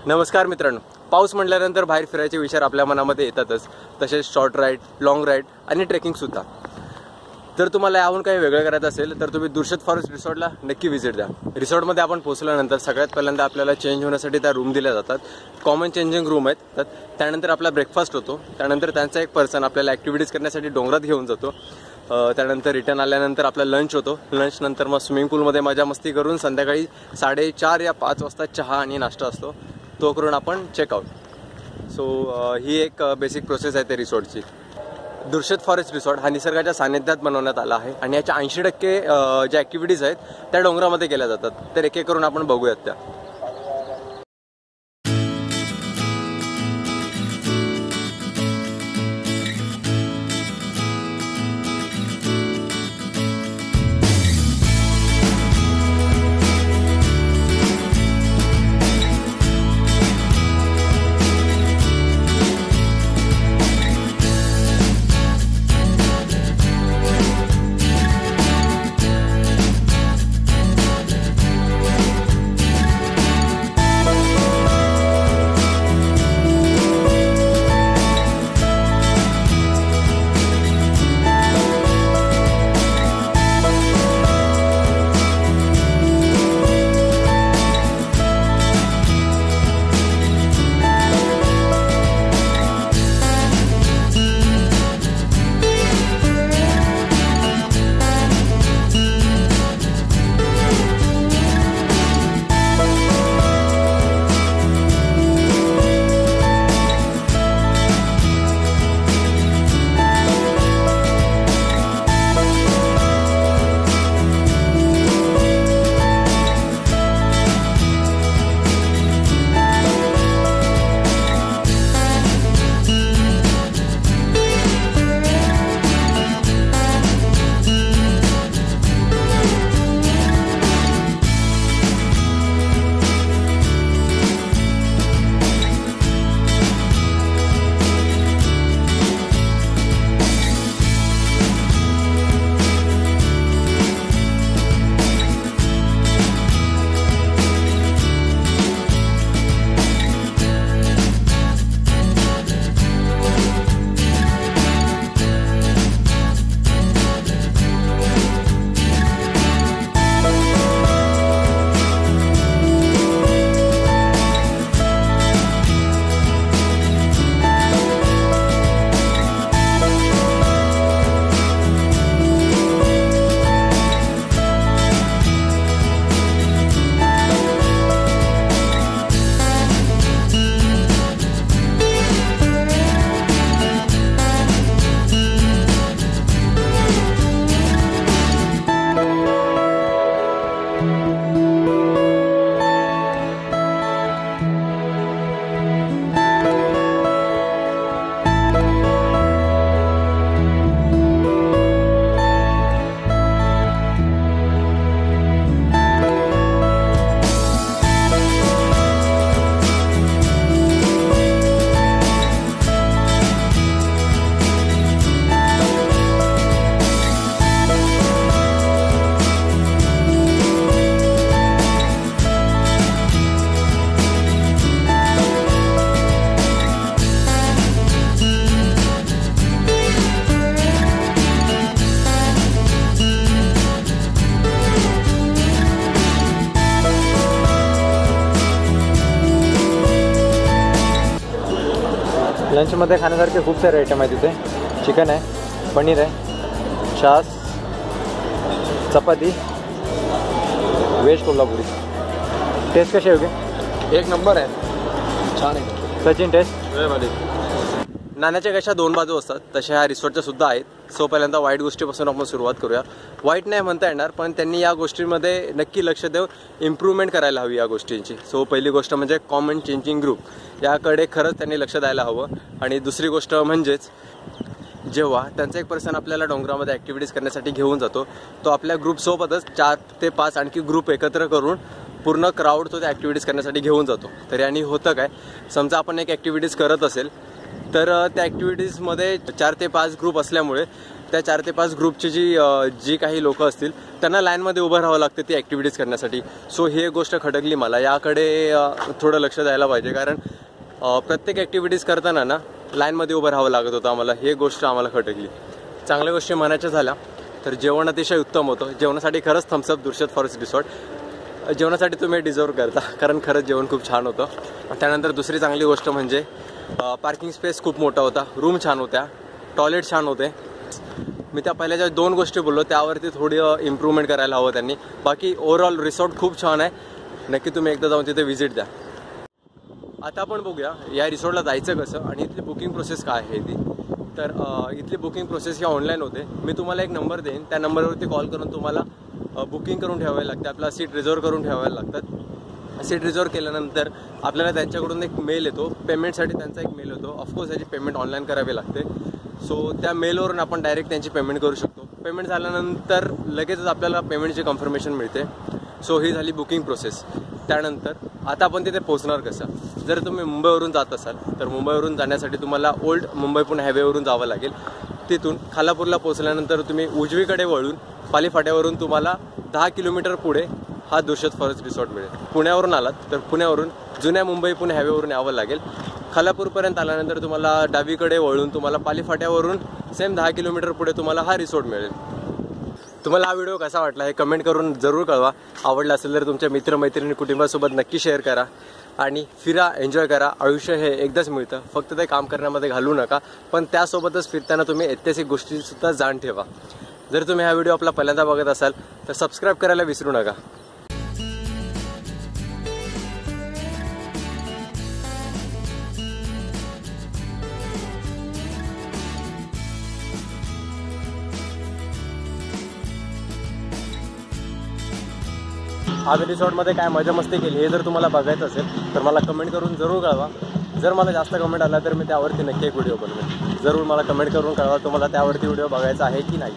नमस्कार मित्रांनो, पाऊस म्हटल्यानंतर बाहेर फिरायचे विचार आपल्या मनामध्ये येतातच. तसेच शॉर्ट राईड, लॉंग राईड आणि ट्रेकिंगसुद्धा. जर तुम्हाला याहून काही वेगळं करायचं असेल तर तुम्ही दुर्शत फॉरेस्ट रिसॉर्टला नक्की व्हिजिट द्या. रिसॉर्टमध्ये आपण पोहोचल्यानंतर सगळ्यात पहिल्यांदा आपल्याला चेंज होण्यासाठी त्या रूम दिल्या जातात. कॉमन चेंजिंग रूम आहेत. तर त्यानंतर आपला ब्रेकफास्ट होतो. त्यानंतर त्यांचा एक पर्सन आपल्याला ॲक्टिव्हिटीज करण्यासाठी डोंगरात घेऊन जातो. त्यानंतर रिटर्न आल्यानंतर आपला लंच होतो. लंच नंतर मग स्विमिंग पूलमध्ये मजा मस्ती करून संध्याकाळी 4:30 या 5 वाजता चहा आणि नाश्ता असतो, तो करून आपण चेकआउट. सो ही एक बेसिक प्रोसेस आहे त्या रिसॉर्टची. दुर्शत फॉरेस्ट रिसॉर्ट हा निसर्गाच्या सानिध्यात बनवण्यात आला आहे आणि याच्या 80% ज्या ॲक्टिव्हिटीज आहेत त्या डोंगरामध्ये केल्या जातात. तर एक एक करून आपण बघूयात त्या. लंचमध्ये खाण्यासारखे खूप सारे आयटम आहेत. तिथे चिकन आहे, पनीर आहे, छास, चपाती, व्हेज कोल्हापुरी. टेस्ट कशी आहे? एक नंबर आहे, छान आहे. सचिन टेस्ट नाण्याच्या कशा दोन बाजू असतात तशा ह्या रिसॉर्टच्या सुद्धा आहेत. सो पहिल्यांदा वाईट गोष्टीपासून आपण सुरुवात करूया. वाईट नाही म्हणता येणार, पण त्यांनी या गोष्टींमध्ये नक्की लक्ष देऊन इम्प्रूव्हमेंट करायला हवी या गोष्टींची. सो पहिली गोष्ट म्हणजे कॉमन चेंजिंग ग्रुप, याकडे खरंच त्यांनी लक्ष द्यायला हवं. आणि दुसरी गोष्ट म्हणजेच जेव्हा त्यांचा एक पर्सन आपल्याला डोंगरामध्ये ॲक्टिव्हिटीज करण्यासाठी घेऊन जातो, तो आपल्या ग्रुपसोबतच 4 ते 5 आणखी ग्रुप एकत्र करून पूर्ण क्राऊड तो त्या ॲक्टिव्हिटीज करण्यासाठी घेऊन जातो. तर याने होतं काय, समजा आपण एक ॲक्टिव्हिटीज करत असेल तर त्या ॲक्टिव्हिटीजमध्ये 4 ते 5 ग्रुप असल्यामुळे त्या 4 ते 5 ग्रुपची जी काही लोकं असतील त्यांना लाईनमध्ये उभं राहावं लागतं ती ॲक्टिव्हिटीज करण्यासाठी. सो ही एक गोष्ट खटकली मला, याकडे थोडं लक्ष द्यायला पाहिजे. कारण प्रत्येक ॲक्टिव्हिटीज करताना ना लाईनमध्ये उभं राहावं लागत होतं आम्हाला. ही गोष्ट आम्हाला खटकली. चांगल्या गोष्टी म्हणायच्या झाल्या तर जेवण अतिशय उत्तम होतं. जेवणासाठी खरंच थम्सअप दुर्शत फॉरेस्ट रिसॉर्ट. जेवणासाठी तुम्ही डिझर्व करता, कारण खरंच जेवण खूप छान होतं. त्यानंतर दुसरी चांगली गोष्ट म्हणजे पार्किंग स्पेस खूप मोठा होता, रूम छान होत्या, टॉयलेट छान होते. मी त्या पहिल्या ज्या 2 गोष्टी बोललो त्यावरती थोडी इम्प्रूव्हमेंट करायला हवं त्यांनी. बाकी ओव्हरऑल रिसॉर्ट खूप छान आहे. नक्की तुम्ही एकदा जाऊन तिथे व्हिजिट द्या. आता आपण बघूया या रिसॉर्टला जायचं कसं आणि इथली बुकिंग प्रोसेस काय आहे ती. तर इथली बुकिंग प्रोसेस ही ऑनलाईन होते. मी तुम्हाला एक नंबर देईन, त्या नंबरवरती कॉल करून तुम्हाला बुकिंग करून ठेवावी लागते. आपला सीट रिझर्व करून ठेवायला लागतात. सीट रिझर्व केल्यानंतर आपल्याला त्यांच्याकडून एक मेल येतो, पेमेंटसाठी त्यांचा एक मेल येतो. ऑफकोर्स याची पेमेंट ऑनलाईन करावी लागते. सो त्या मेलवरून आपण डायरेक्ट त्यांची पेमेंट करू शकतो. पेमेंट झाल्यानंतर लगेचच आपल्याला पेमेंटची कन्फर्मेशन मिळते. सो ही झाली बुकिंग प्रोसेस. त्यानंतर आता आपण तिथे पोहोचणार कसं. जर तुम्ही मुंबईवरून जात असाल तर मुंबईवरून जाण्यासाठी तुम्हाला ओल्ड मुंबई पुणे हायवेवरून जावं लागेल. तिथून खालापूरला पोहोचल्यानंतर तुम्ही उजवीकडे वळून पाली फाट्यावरून तुम्हाला 10 किलोमीटर पुढे हा दुर्शत फॉरेस्ट रिसॉर्ट मिळेल. पुण्यावरून आलात तर पुण्यावरून जुन्या मुंबई पुणे हायवेवरून यावं लागेल. खालापूरपर्यंत आल्यानंतर तुम्हाला डावीकडे वळून तुम्हाला पाली फाट्यावरून सेम 10 किलोमीटर पुढे तुम्हाला हा रिसॉर्ट मिळेल. तुम्हाला हा व्हिडिओ कसा वाटला हे कमेंट करून जरूर कळवा. आवडला असेल तर तुमच्या मित्रमैत्रिणी कुटुंबासोबत नक्की शेअर करा आणि फिरा, एन्जॉय करा. आयुष्य हे एकदाच मिळतं, फक्त ते काम करण्यामध्ये घालू नका. पण त्यासोबतच फिरताना तुम्ही ऐतिहासिक गोष्टीसुद्धा जाण ठेवा. जर तुम्ही हा व्हिडिओ आपला पहिल्यांदा बघत असाल तर सबस्क्राईब करायला विसरू नका. आज रिसॉर्टमध्ये काय मजा मस्ती केली हे जर तुम्हाला बघायचं असेल तर मला कमेंट करून जरूर कळवा. जर मला जास्त कमेंट आला तर मी त्यावरती नक्की एक व्हिडिओ बनवेन. जरूर मला कमेंट करून कळवा तुम्हाला त्यावरती व्हिडिओ बघायचा आहे की नाही.